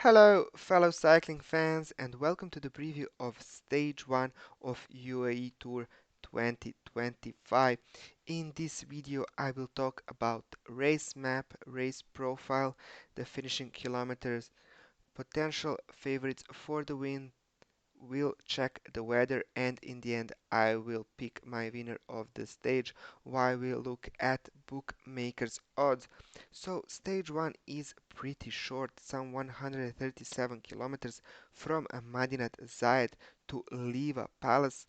Hello, fellow cycling fans, and welcome to the preview of Stage 1 of UAE Tour 2025. In this video, I will talk about race map, race profile, the finishing kilometers, potential favorites for the win, will check the weather, and in the end I will pick my winner of the stage while we look at bookmakers odds. So stage 1 is pretty short, some 137 kilometers from Madinat Zayed to Liva Palace.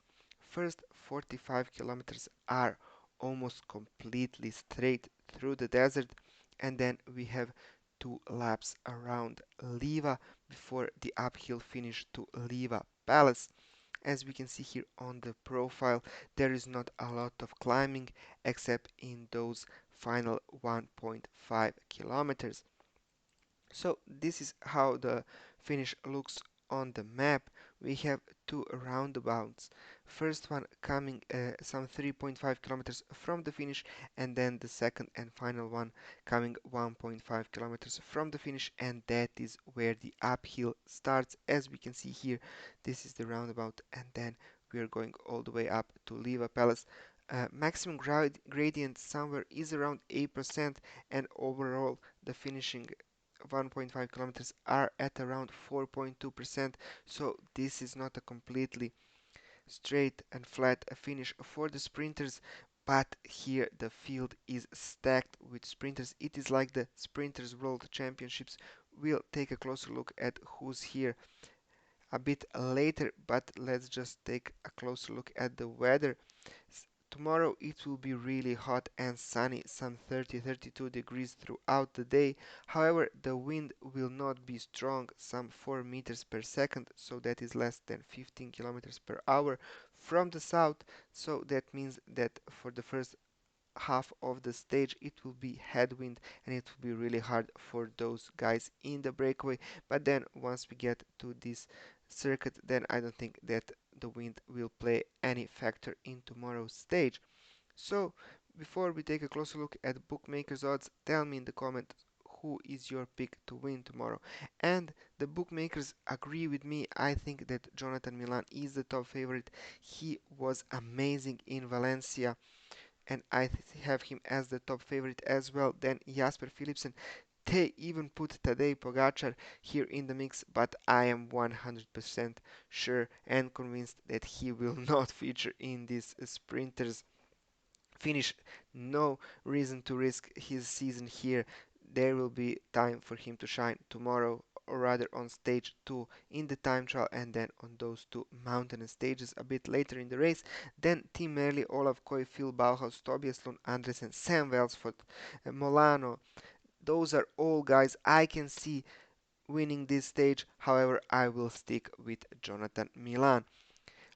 First 45 kilometers are almost completely straight through the desert, and then we have two laps around Liva before the uphill finish to Liva Palace. As we can see here on the profile, there is not a lot of climbing except in those final 1.5 kilometers. So this is how the finish looks on the map. We have two roundabouts. First one coming some 3.5 kilometers from the finish, and then the second and final one coming 1.5 kilometers from the finish, and that is where the uphill starts. As we can see here, this is the roundabout, and then we are going all the way up to Liva Palace. Maximum gradient somewhere is around 8%, and overall the finishing 1.5 kilometers are at around 4.2%, so this is not a completely straight and flat finish for the sprinters, but here the field is stacked with sprinters. It is like the Sprinters World Championships. We'll take a closer look at who's here a bit later, but let's just take a closer look at the weather. Tomorrow it will be really hot and sunny, some 30-32 degrees throughout the day. However, the wind will not be strong, some 4 meters per second, so that is less than 15 kilometers per hour from the south. So that means that for the first half of the stage it will be headwind, and it will be really hard for those guys in the breakaway. But then once we get to this circuit, then I don't think that the wind will play any factor in tomorrow's stage. So before we take a closer look at bookmakers odds, tell me in the comments who is your pick to win tomorrow. And the bookmakers agree with me. I think that Jonathan Milan is the top favorite. He was amazing in Valencia, and I have him as the top favorite as well. Then Jasper Philipsen. They even put Tadej Pogacar here in the mix, but I am 100% sure and convinced that he will not feature in this sprinters finish. No reason to risk his season here. There will be time for him to shine tomorrow, or rather on stage 2 in the time trial, and then on those two mountain stages a bit later in the race. Then Tim Merli, Olaf Koy, Phil Bauhaus, Tobias Lund Andresen, Sam Welsford, Molano. Those are all guys I can see winning this stage. However, I will stick with Jonathan Milan.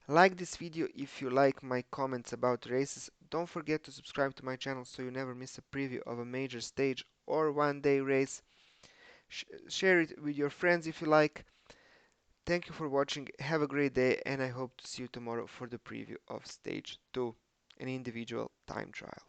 Like this video if you like my comments about races. Don't forget to subscribe to my channel so you never miss a preview of a major stage or one day race. Share it with your friends if you like. Thank you for watching, have a great day, and I hope to see you tomorrow for the preview of stage 2, an individual time trial.